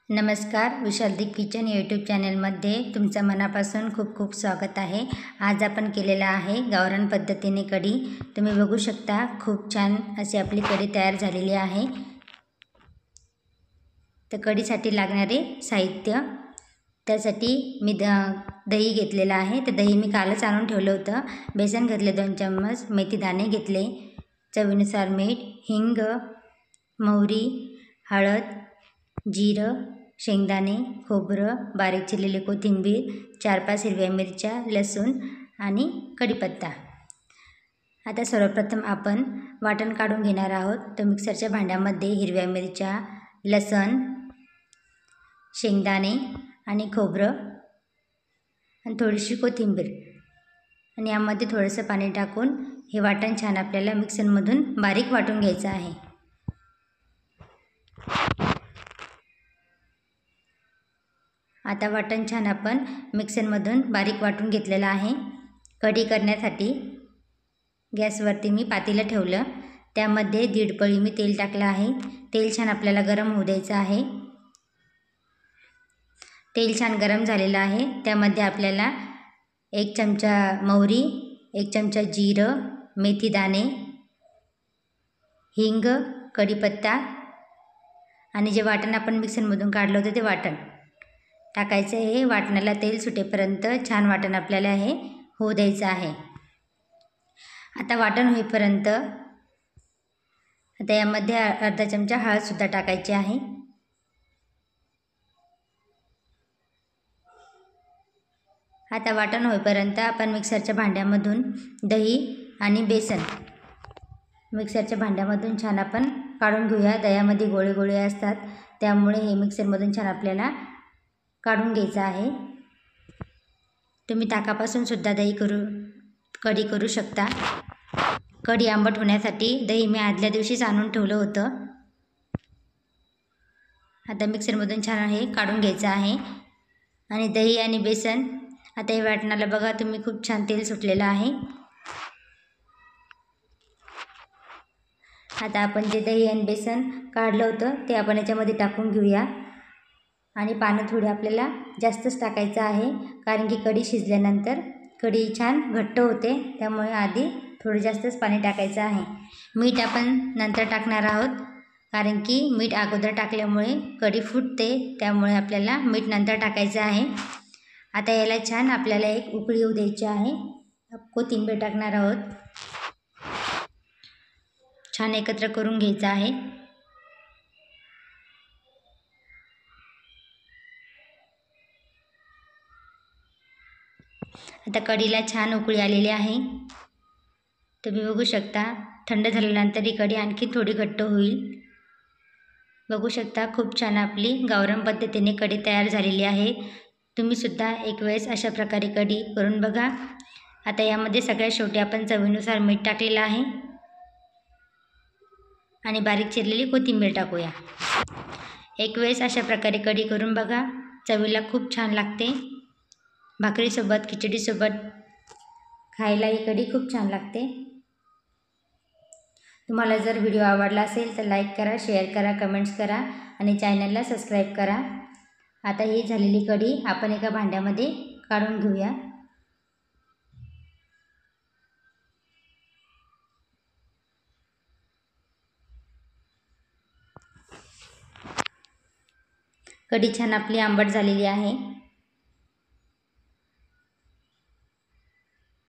नमस्कार, विशालदी kitchen YouTube चॅनलमध्ये तुमचं मनापासून खूप खूप स्वागत आहे। आज आपण केलेला आहे गावरान पद्धतीने कढी। तुम्ही बघू शकता खूप छान अशी आपली कढी तयार झालेली आहे। तर कढीसाठी लागणारे साहित्य, त्यासाठी मी दही घेतलेला आहे। तर दही मी कालच आणून ठेवलं होतं। बेसन घेतले 2 चम्मच, मेथी दाणे घेतले, चवीनुसार मीठ, हिंग, मोहरी, हळद, जिरं, शेंगदाणे, खोबरं, बारीक चिरलेली कोथिंबीर, 4-5 हिरव्या मिरच्या, लसूण आणि कढीपत्ता। आता सर्वप्रथम आपण वाटण काढून घेणार आहोत। तर मिक्सरच्या भांड्यामध्ये हिरव्या मिरच्या, लसूण, शेंगदाणे आणि खोबरं आणि थोडीशी कोथिंबीर आणि यामध्ये थोडंसं पाणी टाकून हे वाटण छान आपल्याला मिक्सरमधून बारीक वाटून घ्यायचं आहे। आता वाटण छान आपण मिक्सरमधून बारीक वाटून घेतलेलं आहे। कढी करण्यासाठी गॅसवरती मी पातेलं ठेवलं, त्यामध्ये 1.5 पळी मी तेल टाकलं आहे। तेल छान आपल्याला गरम होऊ द्यायचं आहे। तेल छान गरम झालेलं आहे, त्यामध्ये आपल्याला 1 चमचा मोहरी, 1 चमचा जिरं, मेथी दाणे, हिंग, कढीपत्ता आणि जे वाटण आपण मिक्सरमधून काढलं होतं ते वाटण टाकायचं आहे। वाटणाला तेल सुटेपर्यंत छान वाटण आपल्याला हे होऊ द्यायचं आहे। आता वाटण होईपर्यंत आता यामध्ये अर्धा चमचा हळदसुद्धा टाकायची आहे। आता वाटण होईपर्यंत आपण मिक्सरच्या भांड्यामधून दही आणि बेसन मिक्सरच्या भांड्यामधून छान आपण काढून घेऊया। दह्यामध्ये गोळे गोळे असतात, त्यामुळे हे मिक्सरमधून छान आपल्याला काढून घ्यायचं आहे। तुम्ही ताकापासून सुद्धा कढी करू शकता। कढी आंबट होण्यासाठी दही मी आदल्या दिवशीच आणून ठेवलं होतं। आता मिक्सरमधून छान हे काढून घ्यायचं आहे आणि दही आणि बेसन आता हे वाटणाला बघा तुम्ही खूप छान तेल सुटलेलं आहे। आता आपण जे दही आणि बेसन काढलं होतं ते आपण याच्यामध्ये टाकून घेऊया आणि पाणी थोडे आपल्याला जास्तच टाकायचं आहे, कारण की कढी शिजल्यानंतर कढी छान घट्ट होते, त्यामुळे आधी थोडं जास्तच पाणी टाकायचं आहे। मीठ आपण नंतर टाकणार आहोत, कारण की मीठ अगोदर टाकल्यामुळे कढी फुटते, त्यामुळे आपल्याला मीठ नंतर टाकायचं आहे। आता याला छान आपल्याला एक उकळी येऊ द्यायची आहे। कोथिंबीर टाकणार आहोत, छान एकत्र करून घ्यायचं आहे। आता कढीला छान उकळी आलेली आहे, तुम्ही बघू शकता। थंड झाल्यानंतर ही कढी आणखी थोडी घट्ट होईल। बघू शकता खूप छान आपली गावरान पद्धतीने कढी तयार झालेली आहे। तुम्ही सुद्धा एक वेळेस अशा प्रकारे कढी करून बघा। आता यामध्ये सगळ्यात शेवटी आपण चवीनुसार मीठ टाकलेलं आहे आणि बारीक चिरलेली कोथिंबीर टाकूया। एक वेळेस अशा प्रकारे कढी करून बघा, चवीला खूप छान लागते। भाकरीसोबत, खिचडीसोबत खायला ही कढी खूप छान लागते। तुम्हाला जर व्हिडिओ आवडला असेल तर लाईक करा, शेअर करा, कमेंट्स करा आणि चॅनलला सबस्क्राईब करा। आता ही झालेली कढी आपण एका भांड्यामध्ये काढून घेऊया। कढी छान आपली आंबट झालेली आहे।